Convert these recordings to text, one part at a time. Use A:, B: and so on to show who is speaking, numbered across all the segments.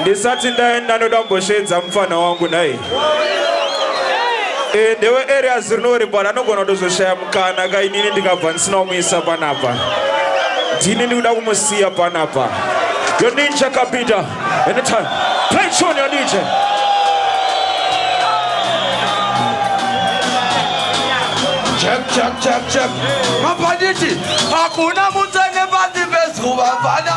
A: Ndisathi ndaenda nodamboshedza mufana wangu naye. Ndewe areas rinori bwana anogona kuzoshaya mukana kainini ndikabva ndisina kumuisa panapa. Ndini ndikuda kumusiya panapa. Your ninja kapita. Anytime. Play tune your DJ. Check.
B: Mapanditi, hakuna mutane bandi besu bafana.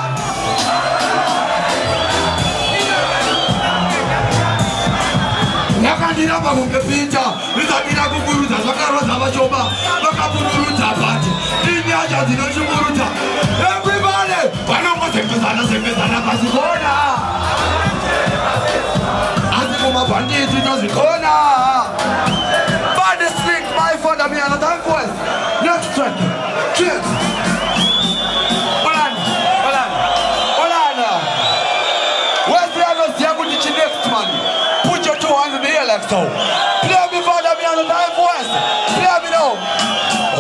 B: Nakandira bakungepita, nizakira kukuruza zvakarodza vashoma, vakabururuta bati. Ndini acha dzinochiburuta. Everybody, vanongozembezana pazikona. Asi kumabhanditi tozikona. Body slick, my father, me and the time for us. Next track. Cheers. Hold on. Where's the other Ziaguchi next man? Put your 2 hands in the air like so. Play me father, me and the time for us. Play me now.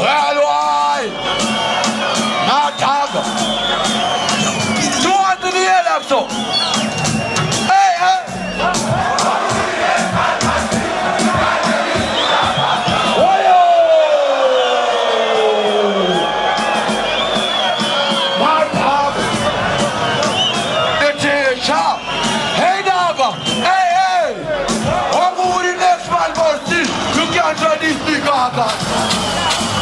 B: Well, why? Not tag. 2 hands in the air like so.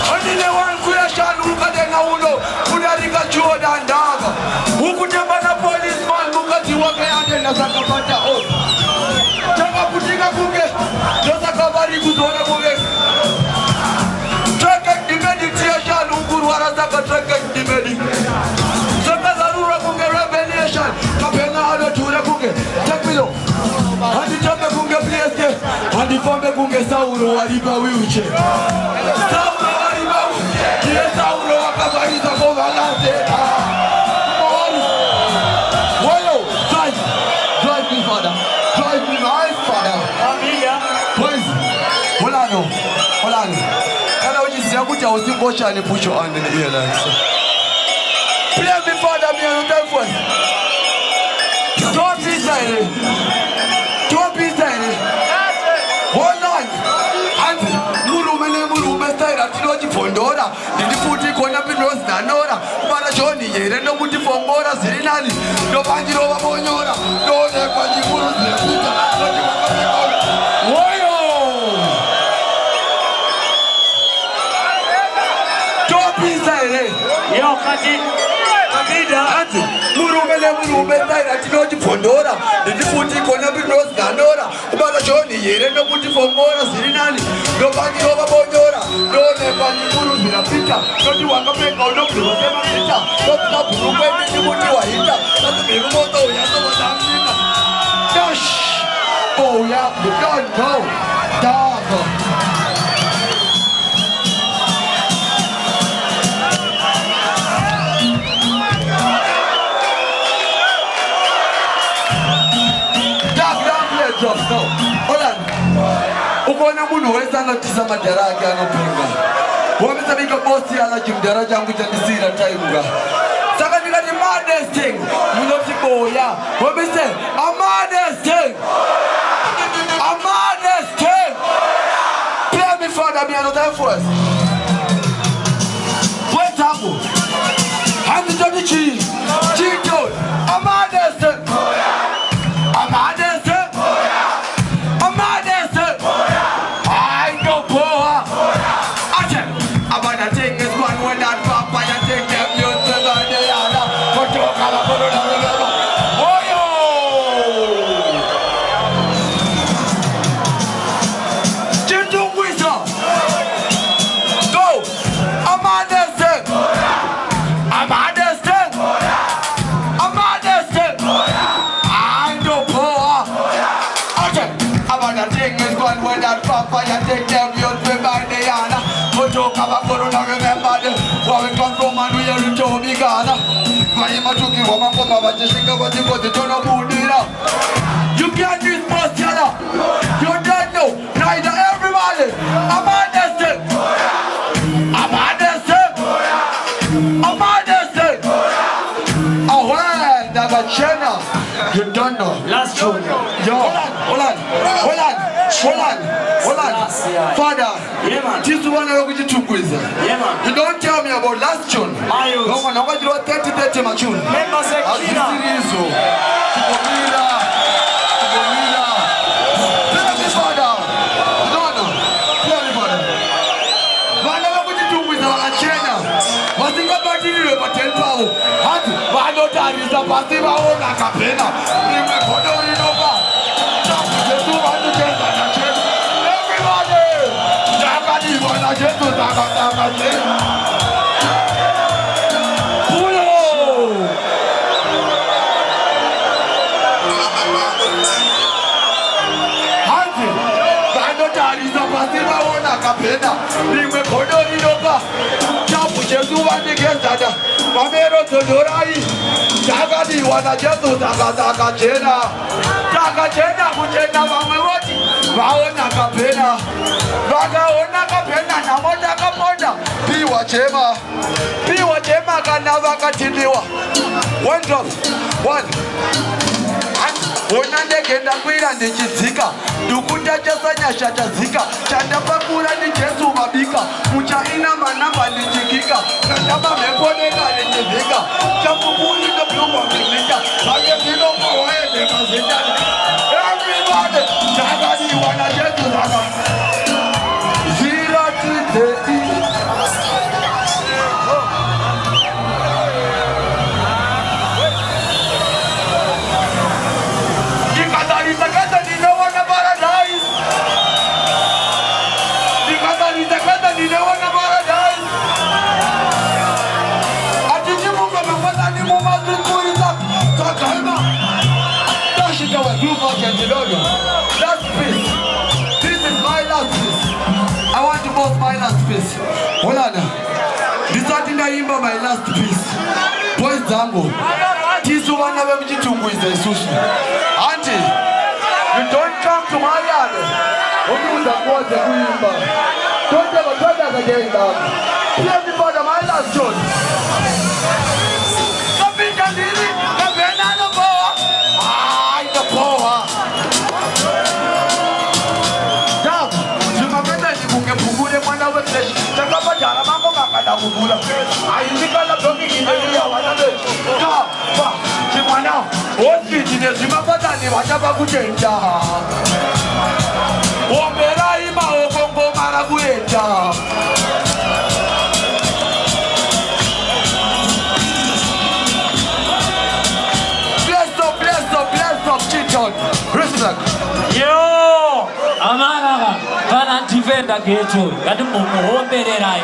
B: Andile one question ukadena uno kudarika chuo dandaga ukutamba na policeman mukati wake ande na sakapata o chaka kutika kunge ndosa kabari kuzona kunge chaka dimedi tiasha lunguru arasaka chaka dimedi chaka zarura kunge revelation kapena alo chura kunge chakilo hadi chaka kunge place hadi pombe kunge sauro walipa wiuche Drive me, father. Drive me, my father. Please. Hold on. Can I just say, I'm going to push your hand in the ear like so. Play me, father, me and the first. Don't be silent. Hold on. Fondora, ndifuti kona pindos na nora, para Johnny yere no muti fongora zirinani, no banjiro wabonyora, no ne banjiro zikuta, woyo, topi zaire, yo kati, ati, murume zaire tinoji fondora, ndifuti kona pindos na nora, para Johnny yere no muti fongora zirinani, no banjiro wabonyora. Banjikuru zinapita, noti wakapeka unokuru sema pita, noti kaburu kwende jibuti wa hita, noti miru moto uyato watamina. Gosh! Oh yeah, you don't know. Dog. Let's go. Hold on. Ukona munu weza notisa madaraki anopinga. Wamesabika bosi ala jimdaraja yangu jandisira taimuga. Saka nika di maddest thing. Munopsiko ya. Wamese, a maddest thing. A maddest thing. Play me father, me another first. What's up? Hands to the cheese. Cheetos. A maddest thing. A maddest thing. You can't do this, you don't know. Neither everybody. I'm understand. I'm understand. I'm understand. Oh, well, that's a channel. You don't know. Hold on. Father, this one I don't get to quiz. You don't tell me about last June. No one, nobody wrote 30 June. One drop. One. Unandegenda kwira ndichidzika ndukuta chasanyashatadzika chandapakura ndijesu mabika muchaina manamba ndichikika kandaba mheponeka ndichivhika chapupuni ndoplumwa mimita vake zvinomowaedekazitani everybody dzakadiwa najesu zaka zviratidei last piece. This is my last piece. I want to both my last piece. Hold on. This is my last piece. Boys Zango. This one of them is the sushi. Auntie, you don't come to my yard. Don't ever try that again. Hear me for my last shot.
C: Yo, amara, kana defender getu, kati mumu hombererai.